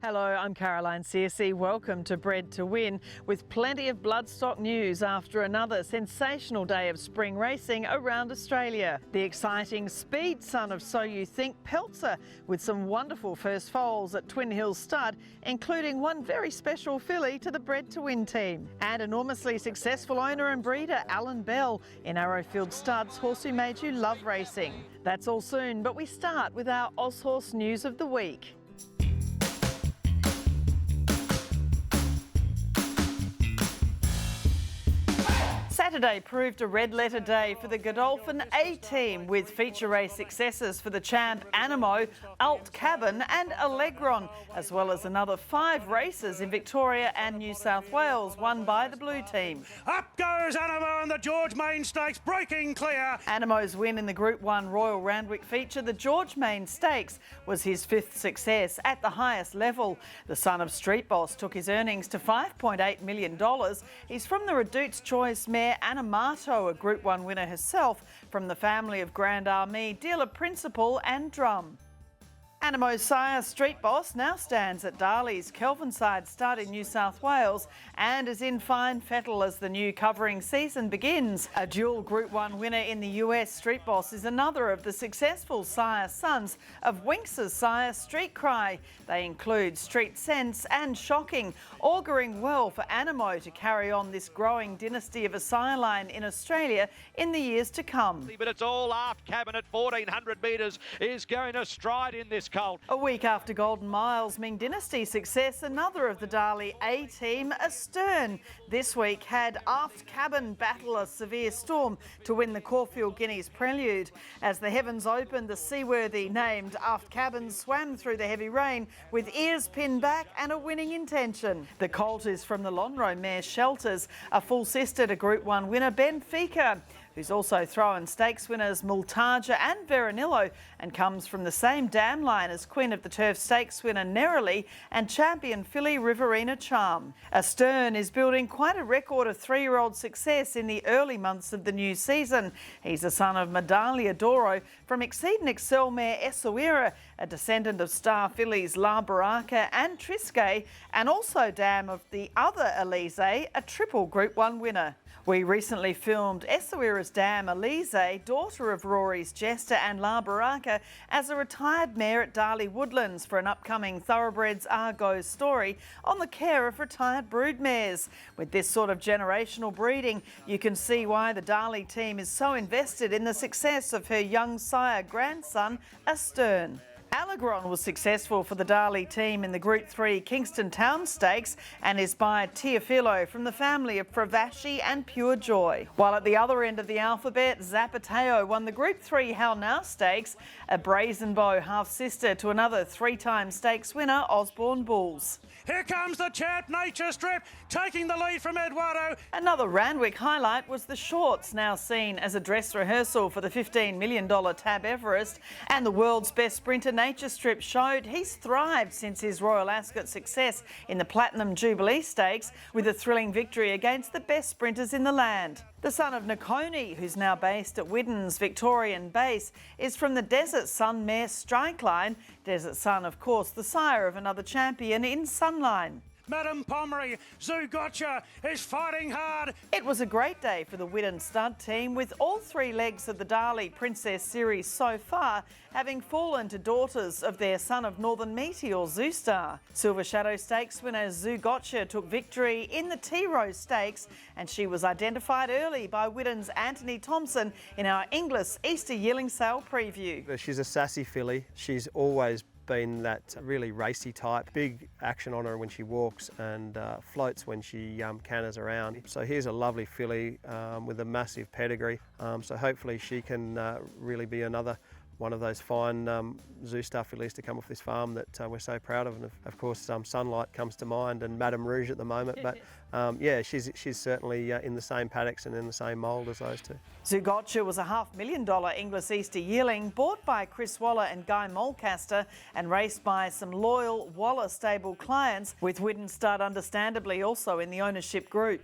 Hello, I'm Caroline Searcy. Welcome to Bred to Win, with plenty of bloodstock news after another sensational day of spring racing around Australia. The exciting speed son of So You Think, Peltzer, with some wonderful first foals at Twin Hills Stud, including one very special filly to the Bred to Win team. And enormously successful owner and breeder Alan Bell in Arrowfield Stud's Horse Who Made You Love Racing. That's all soon, but we start with our Aushorse news of the week. Saturday proved a red-letter day for the Godolphin A-team, with feature race successes for the champ Anamoe, Aft Cabin and Allegron, as well as another 5 races in Victoria and New South Wales won by the blue team. Up goes Anamoe and the George Main Stakes, breaking clear. Anamoe's win in the Group 1 Royal Randwick feature, the George Main Stakes, was his 5th success at the highest level. The son of Street Boss took his earnings to $5.8 million. He's from the Redute's Choice mare Anamoe, a Group 1 winner herself, from the family of Grand Armee, dealer principal and drum. Anamoe's sire, Street Boss, now stands at Darley's Kelvinside Stud in New South Wales and is in fine fettle as the new covering season begins. A dual Group 1 winner in the US, Street Boss is another of the successful sire sons of Winx's sire, Street Cry. They include Street Sense and Shocking, auguring well for Anamoe to carry on this growing dynasty of a sire line in Australia in the years to come. But it's all Aft Cabin at 1400 metres is going to stride in this colt. A week after Golden Miles' Ming Dynasty success, another of the Darley A-team, Astern, this week had Aft Cabin battle a severe storm to win the Caulfield Guineas Prelude. As the heavens opened, the seaworthy named Aft Cabin swam through the heavy rain with ears pinned back and a winning intention. The colt is from the Lonhro mare Shelters, a full sister to Group 1 winner Benfica, who's also thrown stakes winners Multaja and Veronillo, and comes from the same dam line as Queen of the Turf Stakes winner Neroli and champion filly Riverina Charm. Astern is building quite a record of 3-year-old success in the early months of the new season. He's a son of Medaglia d'Oro from Exceed and Excel mare Essaouira, a descendant of star fillies La Baraka and Triscay, and also dam of the other Elise, a triple Group 1 winner. We recently filmed Essaouira's dam Elise, daughter of Rory's Jester and La Baraka, as a retired mare at Darley Woodlands for an upcoming Thoroughbreds Argo story on the care of retired broodmares. With this sort of generational breeding, you can see why the Darley team is so invested in the success of her young sire grandson, Astern. Allegron was successful for the Darley team in the Group 3 Kingston Town Stakes and is by Teofilo from the family of Pravashi and Pure Joy. While at the other end of the alphabet, Zapateo won the Group 3 How Now Stakes, a brazen bow half-sister to another 3-time stakes winner, Osborne Bulls. Here comes the champ, Nature Strip, taking the lead from Eduardo. Another Randwick highlight was the Shorts, now seen as a dress rehearsal for the $15 million Tab Everest, and the world's best sprinter Nature Strip showed he's thrived since his Royal Ascot success in the Platinum Jubilee Stakes, with a thrilling victory against the best sprinters in the land. The son of Nakoni, who's now based at Widden's Victorian base, is from the Desert Sun mare Strikeline. Desert Sun, of course, the sire of another champion in Sunline. Madame Pomery, Zougotcha is fighting hard. It was a great day for the Widden stud team, with all 3 legs of the Darley Princess series so far having fallen to daughters of their son of Northern Meteor, Zoustar. Silver Shadow Stakes winner Zougotcha took victory in the T-Rose Stakes, and she was identified early by Widden's Antony Thompson in our Inglis Easter yearling sale preview. She's a sassy filly. She's always been that really racy type, big action on her when she walks and floats when she canters around. So here's a lovely filly with a massive pedigree. So hopefully she can really be another one of those fine Zoustar fillies to come off this farm that we're so proud of. And of course, Sunlight comes to mind and Madame Rouge at the moment. But yeah, she's certainly in the same paddocks and in the same mould as those two. Zougotcha was a $500,000 Inglis Easter yearling bought by Chris Waller and Guy Mulcaster and raced by some loyal Waller stable clients, with Widden Stud understandably also in the ownership group.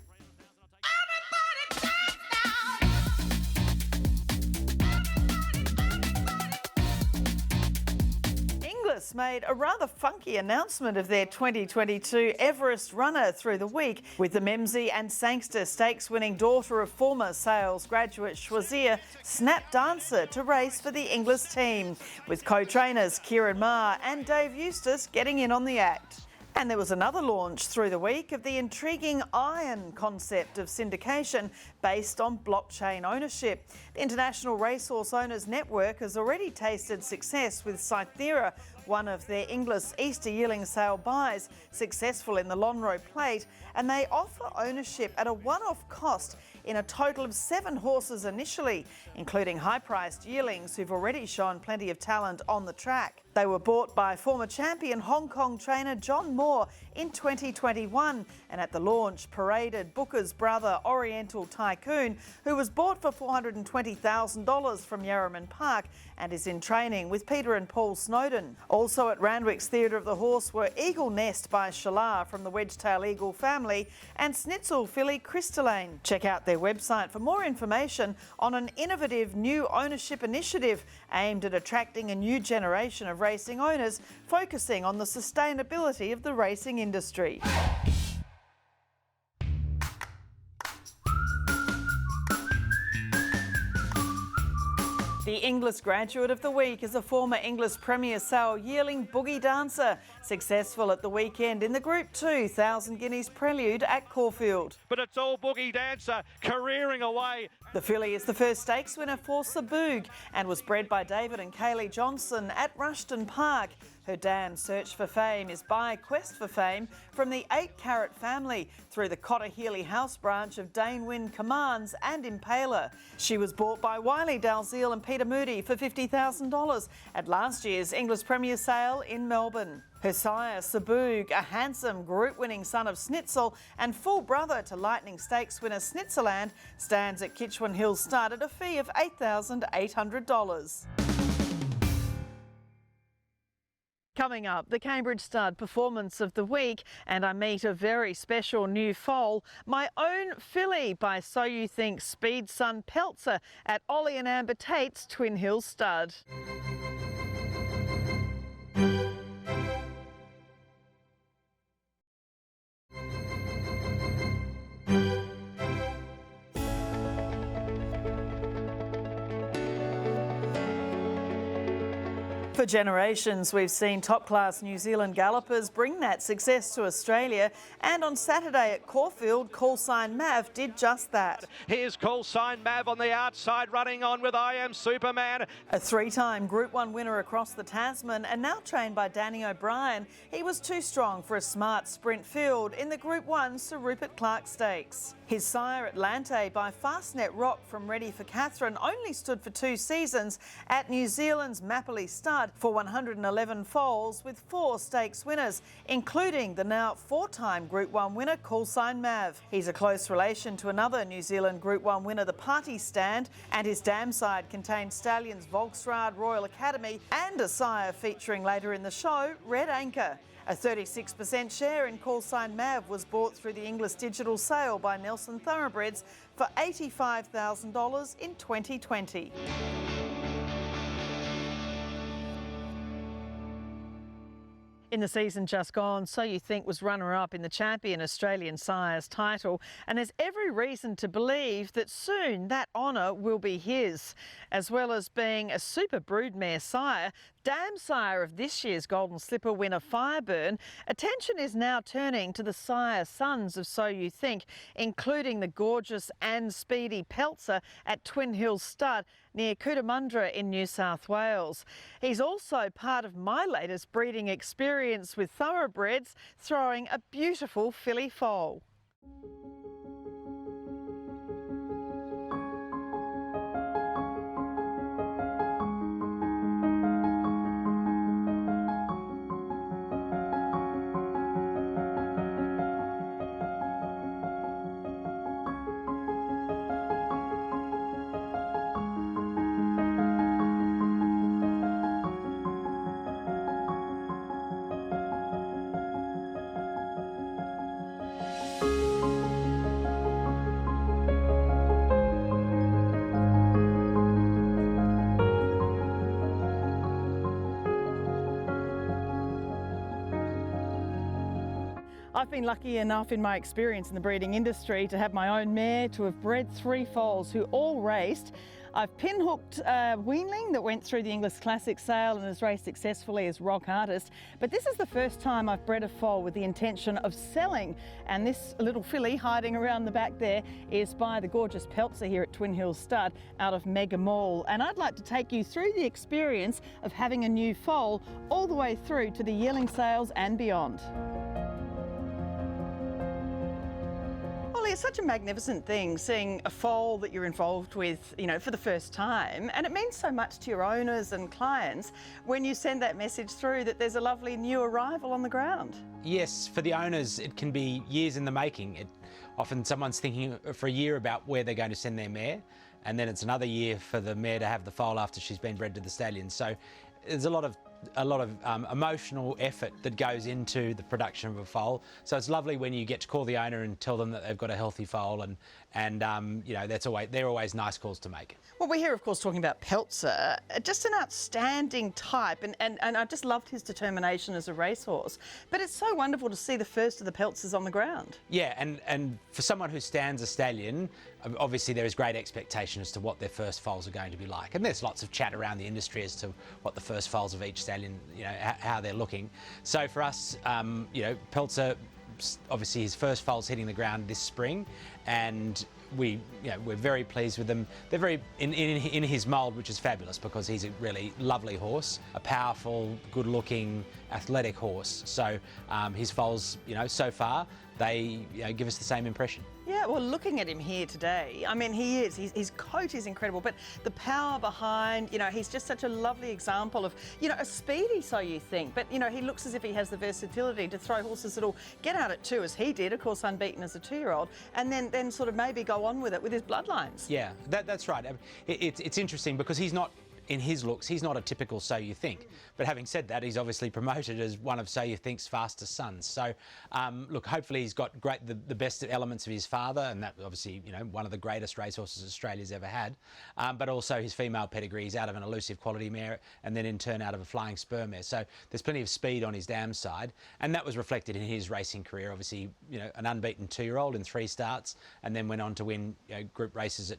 Aushorse made a rather funky announcement of their 2022 Everest runner through the week, with the Memsie and Sangster Stakes winning daughter of former sales graduate Schwazier Snap Dancer to race for the English team, with co-trainers Kieran Maher and Dave Eustace getting in on the act. And there was another launch through the week of the intriguing Iron concept of syndication based on blockchain ownership. The International Racehorse Owners Network has already tasted success with Cythera, one of their English Easter yearling sale buys, successful in the Lonhro Plate, and they offer ownership at a one-off cost in a total of 7 horses initially, including high-priced yearlings who've already shown plenty of talent on the track. They were bought by former champion Hong Kong trainer John Moore in 2021, and at the launch paraded Booker's brother Oriental Tycoon, who was bought for $420,000 from Yarraman Park and is in training with Peter and Paul Snowden. Also at Randwick's Theatre of the Horse were Eagle Nest by Schillaci from the Wedgetail Eagle family and Schnitzel filly Crystalline. Check out their website for more information on an innovative new ownership initiative aimed at attracting a new generation of racing owners, focusing on the sustainability of the racing industry. The English graduate of the week is a former English Premier Sale yearling Boogie Dancer, successful at the weekend in the Group 2 1,000 Guineas Prelude at Caulfield. But it's all Boogie Dancer careering away. The filly is the first stakes winner for Saboog and was bred by David and Kaylee Johnson at Rushton Park. Her dam search for fame is by Quest for Fame from the 8 Carat family through the Cotter Healy House branch of Dane Wynn Commands and Impaler. She was bought by Wiley Dalziel and Peter Moody for $50,000 at last year's English Premier Sale in Melbourne. Her sire, Saboog, a handsome group-winning son of Schnitzel and full brother to Lightning Stakes winner Schnitzeland, stands at Kitchwin Hills Stud at a fee of $8,800. Coming up, the Cambridge Stud Performance of the Week, and I meet a very special new foal, My Own Filly by So You Think Speed Son Peltzer at Ollie and Amber Tate's Twin Hills Stud. For generations, we've seen top-class New Zealand gallopers bring that success to Australia, and on Saturday at Caulfield, Callsign Mav did just that. Here's Callsign Mav on the outside, running on with I Am Superman. A 3-time Group 1 winner across the Tasman and now trained by Danny O'Brien, he was too strong for a smart sprint field in the Group 1 Sir Rupert Clarke Stakes. His sire, Atlante by Fastnet Rock from Ready for Catherine, only stood for 2 seasons at New Zealand's Mapperley Stud for 111 foals with 4 stakes winners, including the now 4-time Group 1 winner Callsign Mav. He's a close relation to another New Zealand Group 1 winner, the Party Stand, and his dam side contains stallions Volksrad, Royal Academy and a sire featuring later in the show, Red Anchor. A 36% share in Callsign Mav was bought through the English digital sale by Nelson Thoroughbreds for $85,000 in 2020. In the season just gone, So You Think was runner-up in the champion Australian Sires title, and there's every reason to believe that soon that honour will be his. As well as being a super broodmare sire, dam sire of this year's Golden Slipper winner Fireburn, attention is now turning to the sire sons of So You Think, including the gorgeous and speedy Peltzer at Twin Hills Stud near Cootamundra in New South Wales. He's also part of my latest breeding experience with thoroughbreds, throwing a beautiful filly foal. I've been lucky enough in my experience in the breeding industry to have my own mare, to have bred 3 foals who all raced. I've pinhooked a weanling that went through the English Classic sale and has raced successfully as rock artist. But this is the first time I've bred a foal with the intention of selling. And this little filly hiding around the back there is by the gorgeous Peltzer here at Twin Hills Stud out of Mega Mall. And I'd like to take you through the experience of having a new foal all the way through to the yearling sales and beyond. It's such a magnificent thing seeing a foal that you're involved with, you know, for the first time, and it means so much to your owners and clients when you send that message through that there's a lovely new arrival on the ground. Yes, for the owners it can be years in the making. Often someone's thinking for a year about where they're going to send their mare, and then it's another year for the mare to have the foal after she's been bred to the stallion. So there's a lot of emotional effort that goes into the production of a foal. So it's lovely when you get to call the owner and tell them that they've got a healthy foal, and you know, they're always nice calls to make. Well, we're here, of course, talking about Peltzer, just an outstanding type, and I just loved his determination as a racehorse. But it's so wonderful to see the first of the Peltzers on the ground. Yeah, and for someone who stands a stallion, obviously there is great expectation as to what their first foals are going to be like. And there's lots of chat around the industry as to what the first foals of each stallion, you know, how they're looking. So for us, you know, Peltzer, obviously his first foal's hitting the ground this spring, and we're very pleased with them. They're very in his mould, which is fabulous because he's a really lovely horse, a powerful, good-looking, athletic horse. So his foals, you know, so far they give us the same impression. Yeah, well, looking at him here today, I mean, his coat is incredible, but the power behind, you know, he's just such a lovely example of, you know, a speedy, so you think, but, you know, he looks as if he has the versatility to throw horses that'll get out at 2, as he did, of course, unbeaten as a 2-year-old, and then sort of maybe go on with it with his bloodlines. Yeah, that's right. It's interesting because he's not, in his looks, he's not a typical So You Think. But having said that, he's obviously promoted as one of So You Think's fastest sons. So, look, hopefully he's got the best elements of his father, and that obviously, you know, one of the greatest racehorses Australia's ever had. But also his female pedigree. He's out of an elusive quality mare, and then in turn out of a flying spur mare. So there's plenty of speed on his dam side, and that was reflected in his racing career. Obviously, you know, an unbeaten 2-year-old in 3 starts, and then went on to win, you know, group races at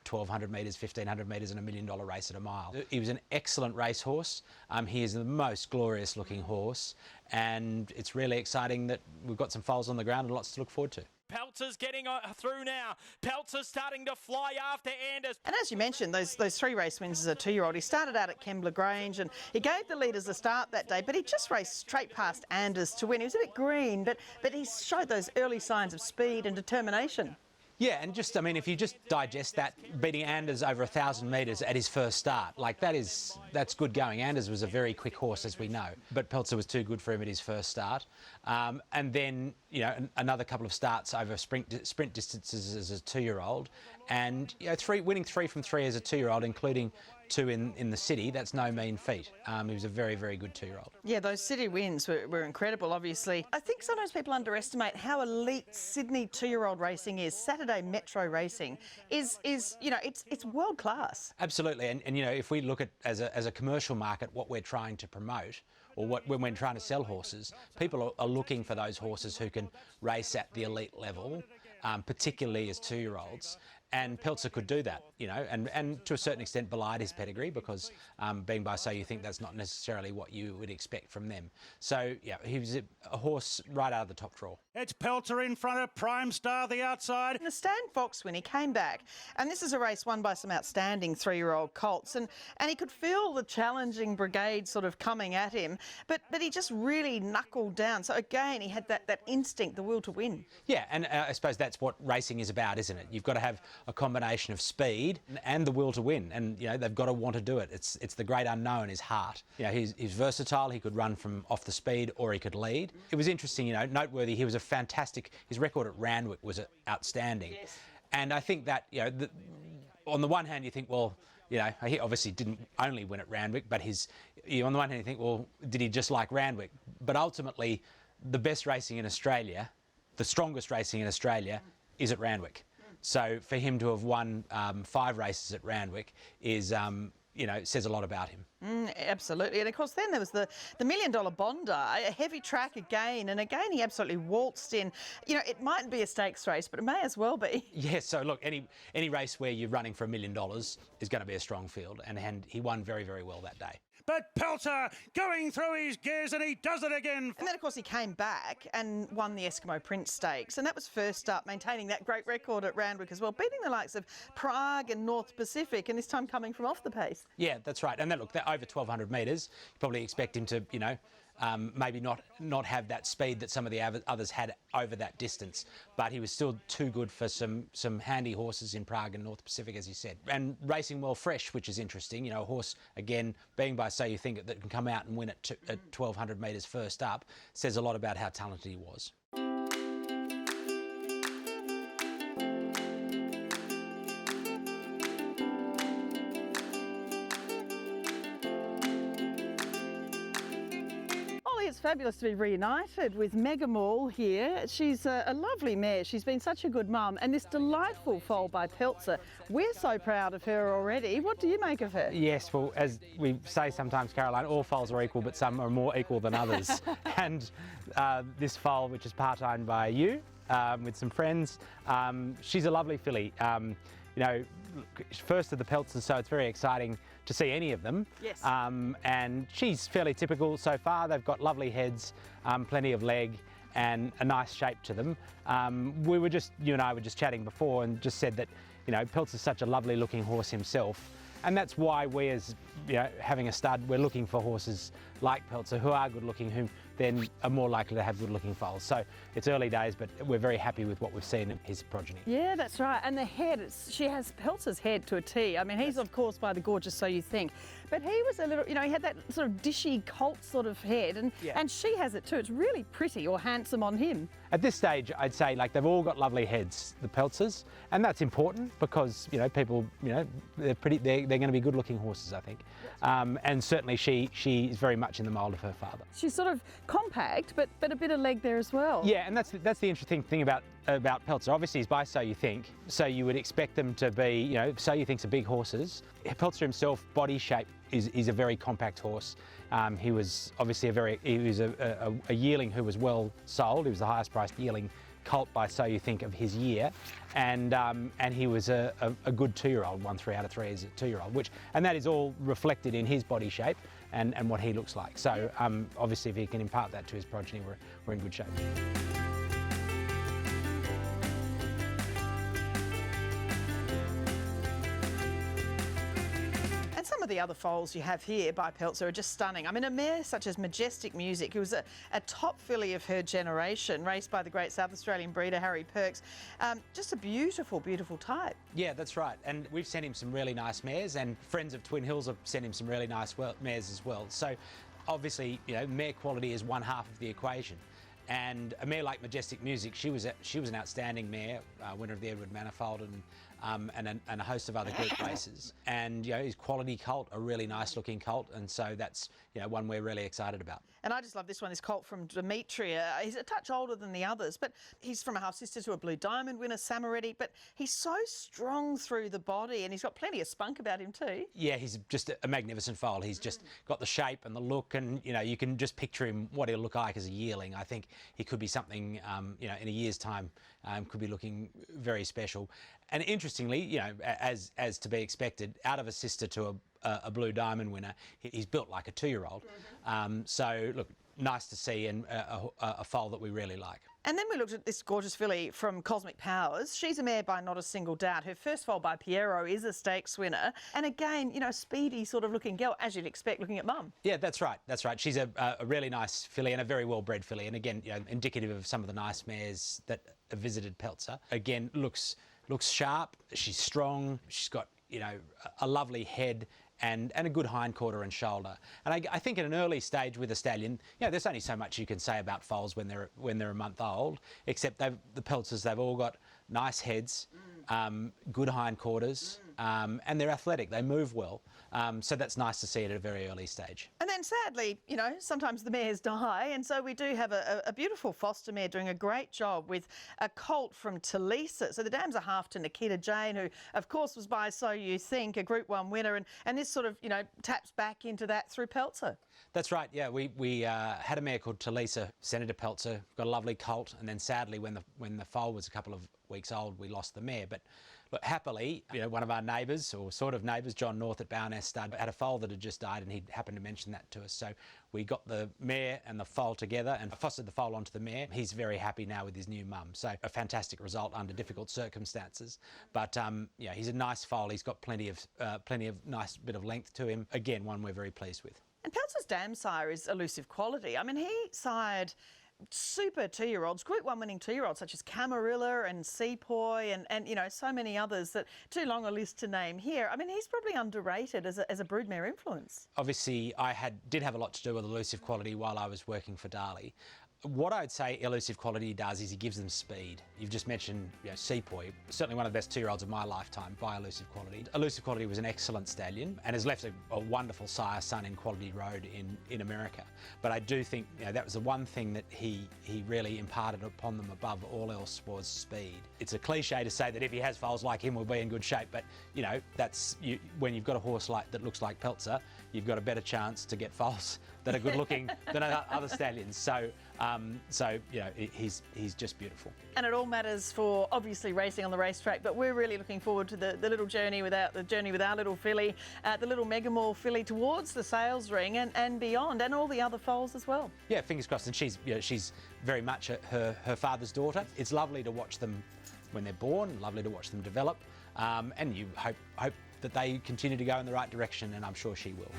1,200 metres, 1,500 metres and $1 million race at a mile. He was an excellent racehorse. He is the most glorious looking horse, and it's really exciting that we've got some foals on the ground and lots to look forward to. Peltzer's getting through now. Peltzer's starting to fly after Anders. And as you mentioned, those 3 race wins as a 2-year-old. He started out at Kembla Grange and he gave the leaders a start that day, but he just raced straight past Anders to win. He was a bit green, but he showed those early signs of speed and determination. Yeah, and just, I mean, if you just digest that, beating Anders over 1,000 metres at his first start, like that's good going. Anders was a very quick horse, as we know, but Peltzer was too good for him at his first start. And then, you know, another couple of starts over sprint distances as a 2-year-old, and, you know, winning 3 from 3 as a 2-year-old, including 2 in the city. That's no mean feat. He was a very, very good 2-year-old. Yeah, those city wins were incredible, obviously. I think sometimes people underestimate how elite Sydney 2-year-old racing is. Saturday Metro racing is you know, it's world class. Absolutely, and you know, if we look at as a commercial market, what we're trying to promote, or when we're trying to sell horses, people are looking for those horses who can race at the elite level, particularly as 2-year-olds. And Peltzer could do that, you know, and to a certain extent belied his pedigree because being by So You Think, that's not necessarily what you would expect from them. So, yeah, he was a horse right out of the top drawer. It's Peltzer in front of Prime Star, the outside. The Stan Fox win, he came back, and this is a race won by some outstanding 3-year-old colts, and he could feel the challenging brigade sort of coming at him, but he just really knuckled down. So again, he had that instinct, the will to win. Yeah, and I suppose that's what racing is about, isn't it? You've got to have a combination of speed and the will to win, and you know, they've got to want to do it. It's the great unknown, his heart. You know, he's versatile. He could run from off the speed, or he could lead. It was interesting, you know, noteworthy. He was a fantastic. His record at Randwick was outstanding, yes. And I think that, you know, on the one hand, you think, well, you know, he obviously didn't only win at Randwick, but on the one hand, you think, well, did he just like Randwick? But ultimately, the best racing in Australia, the strongest racing in Australia, is at Randwick. So for him to have won 5 races at Randwick is, says a lot about him. Absolutely. And of course, then there was the $1 million Bondi, a heavy track again. And again, he absolutely waltzed in. It mightn't be a stakes race, but it may as well be. Yeah, so look, any race where you're running for $1 million is going to be a strong field. And he won very, very well that day. But Peltzer going through his gears, and he does it again. And then, of course, he came back and won the Eskimo Prince Stakes. And that was first up, maintaining that great record at Randwick as well, beating the likes of Prague and North Pacific, and this time coming from off the pace. Yeah, that's right. And look, they're over 1,200 metres. You probably expect him to, maybe not have that speed that some of the others had over that distance, but he was still too good for some handy horses in Prague and North Pacific, as you said, and racing well fresh, which is interesting. A horse, again, being by So You Think, that can come out and win at 1,200 metres first up, says a lot about how talented he was. It's fabulous to be reunited with Megamall here. She's a lovely mare. She's been such a good mum, and this delightful foal by Peltzer. We're so proud of her already. What do you make of her? Yes, well, as we say sometimes, Caroline, all foals are equal, but some are more equal than others. And this foal, which is part-owned by you, with some friends, she's a lovely filly. First of the Peltzers, so it's very exciting to see any of them. Yes. And she's fairly typical so far. They've got lovely heads, plenty of leg, and a nice shape to them. You and I were just chatting before and just said that, Peltzer's such a lovely looking horse himself. And that's why we, as having a stud, we're looking for horses like Peltzer who are good looking, who then are more likely to have good looking foals. So it's early days, but we're very happy with what we've seen in his progeny. Yeah, that's right. And the head, she has Peltzer's head to a T. I mean, he's of course by the gorgeous So You Think, but he was a little, he had that sort of dishy colt sort of head, and she has it too. It's really pretty or handsome on him. At this stage, I'd say they've all got lovely heads, the Peltzers, and that's important because people, they're going to be good looking horses, I think. And certainly she is very much in the mould of her father. She's sort of compact, but a bit of leg there as well. Yeah, and that's the interesting thing about Peltzer. Obviously, he's by So You Think, so you would expect them to be, So You Think's are big horses. Peltzer himself, body shape, is a very compact horse. He was obviously a yearling who was well sold. He was the highest priced yearling colt by So You Think of his year, and he was a good 2-year-old, won 3 out of 3 as a 2-year-old, and that is all reflected in his body shape and what he looks like. So obviously, if he can impart that to his progeny, we're in good shape. Some of the other foals you have here by Peltzer are just stunning. I mean, a mare such as Majestic Music, who was a top filly of her generation, raced by the great South Australian breeder Harry Perks. Just a beautiful, beautiful type. Yeah, that's right. And we've sent him some really nice mares, and friends of Twin Hills have sent him some really nice mares as well. So obviously, mare quality is one half of the equation. And a mare like Majestic Music, she was an outstanding mare, winner of the Edward Manifold and a host of other group races. And his quality colt, a really nice looking colt, and so that's one we're really excited about. And I just love this one, this colt from Demetria. He's a touch older than the others, but he's from a half sister to a Blue Diamond winner, Samaretti. But he's so strong through the body, and he's got plenty of spunk about him too. Yeah, he's just a magnificent foal. He's just got the shape and the look, and you can just picture him what he'll look like as a yearling. I think he could be something, in a year's time, could be looking very special. And interestingly, as to be expected, out of a sister to a Blue Diamond winner, he's built like a 2-year-old. So look, nice to see, and a foal that we really like. And then we looked at this gorgeous filly from Cosmic Powers. She's a mare by not a single doubt. Her first foal by Piero is a stakes winner. And again, a speedy sort of looking girl, as you'd expect looking at mum. Yeah, that's right. That's right. She's a really nice filly and a very well-bred filly. And again, indicative of some of the nice mares that have visited Peltzer. Again, looks sharp. She's strong. She's got, a lovely head and a good hindquarter and shoulder. And I think at an early stage with a stallion, there's only so much you can say about foals when they're a month old, except the Peltzers, they've all got nice heads, good hindquarters, and they're athletic, they move well. So that's nice to see at a very early stage. And then sadly, you know, sometimes the mares die, and so we do have a beautiful foster mare doing a great job with a colt from Talisa. So the dams are half to Nikita Jane, who of course was by So You Think, a Group 1 winner, and this sort of, you know, taps back into that through Peltzer. That's right, yeah. We had a mare called Talisa, Senator Peltzer, got a lovely colt, and then sadly when the foal was a couple of weeks old, we lost the mare. But look, happily, you know, one of our neighbours, or sort of neighbours, John North at Bowness Stud, had a foal that had just died, and he happened to mention that to us. So we got the mare and the foal together and fostered the foal onto the mare. He's very happy now with his new mum. So a fantastic result under difficult circumstances. But yeah, he's a nice foal. He's got plenty of nice bit of length to him. Again, one we're very pleased with. And Peltzer's dam sire is elusive quality. I mean, he sired super 2-year-olds, Group 1 winning 2-year-olds such as Camarilla and Sepoy and you know, so many others that too long a list to name here. I mean, he's probably underrated as a broodmare influence. Obviously, I did have a lot to do with elusive quality while I was working for Darley. What I'd say elusive quality does is he gives them speed. You've just mentioned, you know, Sepoy, certainly one of the best 2-year-olds of my lifetime by elusive quality. Elusive quality was an excellent stallion and has left a wonderful sire son in Quality Road in America. But I do think, you know, that was the one thing that he really imparted upon them above all else was speed. It's a cliche to say that if he has foals like him, we'll be in good shape. But you know, that's when you've got a horse that looks like Peltzer, you've got a better chance to get foals that are good looking than other stallions. So you know, he's just beautiful. And it all matters for obviously racing on the racetrack, but we're really looking forward to the little journey with our little filly, the little Megamore filly towards the sales ring and beyond, and all the other foals as well. Yeah, fingers crossed. And she's very much her father's daughter. It's lovely to watch them when they're born, lovely to watch them develop, and you hope that they continue to go in the right direction, and I'm sure she will.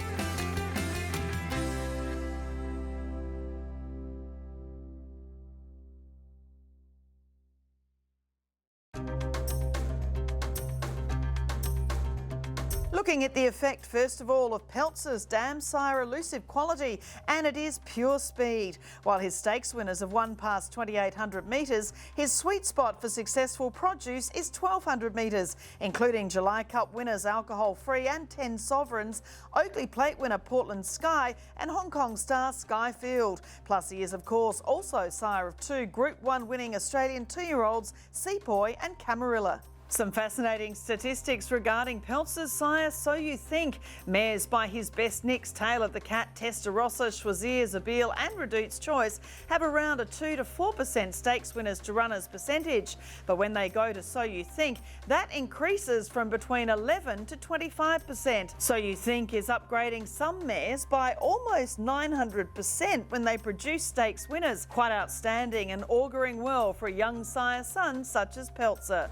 Looking at the effect, first of all, of Peltzer's dam sire elusive quality, and it is pure speed. While his stakes winners have won past 2,800 metres, his sweet spot for successful produce is 1,200 metres, including July Cup winners Alcohol Free and 10 Sovereigns, Oakley Plate winner Portland Sky and Hong Kong star Skyfield. Plus he is, of course, also sire of 2 Group 1 winning Australian 2-year-olds Sepoy and Camarilla. Some fascinating statistics regarding Peltzer's sire So You Think. Mares by his best Nick's Tail of the Cat, Testarossa, Choisir, Zabeel and Redout's Choice have around a 2 to 4% stakes winners to runners percentage. But when they go to So You Think, that increases from between 11 to 25%. So You Think is upgrading some mares by almost 900% when they produce stakes winners. Quite outstanding and auguring well for a young sire son such as Peltzer.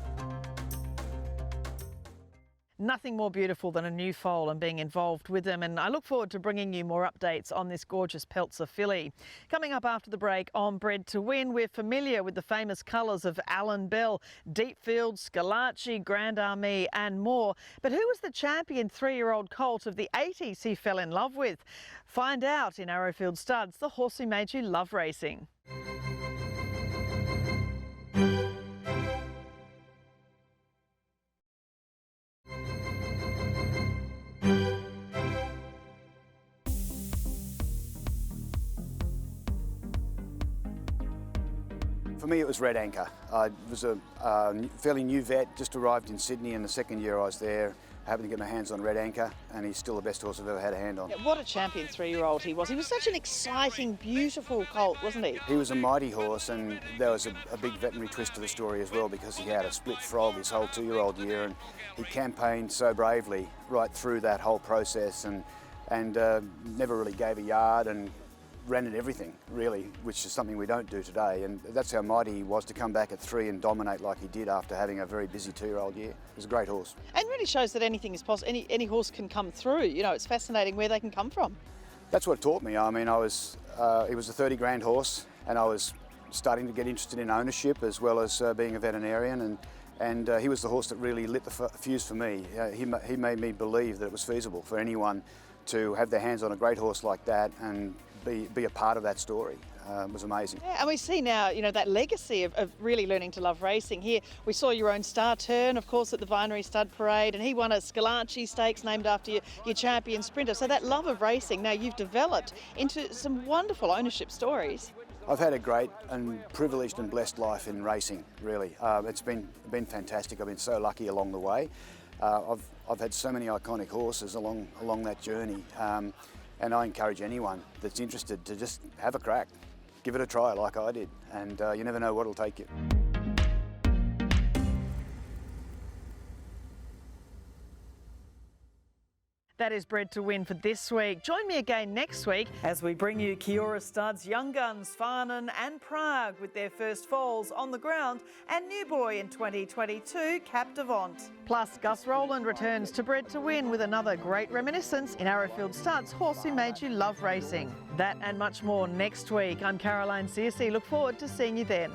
Nothing more beautiful than a new foal and being involved with them, and I look forward to bringing you more updates on this gorgeous Peltzer filly. Coming up after the break on Bred to Win, we're familiar with the famous colours of Alan Bell, Deepfield, Schillaci, Grand Armee and more. But who was the champion 3-year-old colt of the 80s he fell in love with? Find out in Arrowfield Studs, the horse who made you love racing. For me, it was Red Anchor. I was a fairly new vet, just arrived in Sydney, and the second year I was there, happened to get my hands on Red Anchor, and he's still the best horse I've ever had a hand on. Yeah, what a champion 3-year-old he was. He was such an exciting, beautiful colt, wasn't he? He was a mighty horse, and there was a big veterinary twist to the story as well, because he had a split frog his whole 2-year-old year, and he campaigned so bravely right through that whole process, and never really gave a yard, and ran at everything, really, which is something we don't do today. And that's how mighty he was to come back at 3 and dominate like he did after having a very busy 2-year-old year. It was a great horse. And really shows that anything is possible. Any horse can come through. You know, it's fascinating where they can come from. That's what taught me. I mean, he was a 30 grand horse, and I was starting to get interested in ownership as well as being a veterinarian. And he was the horse that really lit the fuse for me. He made me believe that it was feasible for anyone to have their hands on a great horse like that and be a part of that story. was amazing. Yeah, and we see now, you know, that legacy of really learning to love racing. Here we saw your own star turn, of course, at the Vinery Stud Parade, and he won a Schillaci Stakes named after your champion sprinter. So that love of racing now you've developed into some wonderful ownership stories. I've had a great and privileged and blessed life in racing, really. It's been fantastic. I've been so lucky along the way. I've had so many iconic horses along that journey, and I encourage anyone that's interested to just have a crack. Give it a try like I did, and you never know what it'll take you. That is Bred to Win for this week. Join me again next week as we bring you Kiora Studs, Young Guns, Farnan and Prague with their first foals on the ground, and New Boy in 2022, Cap Devant. Plus, Gus Rowland returns to Bred to Win with another great reminiscence in Arrowfield Studs, Horse Who Made You Love Racing. That and much more next week. I'm Caroline Searcy. Look forward to seeing you then.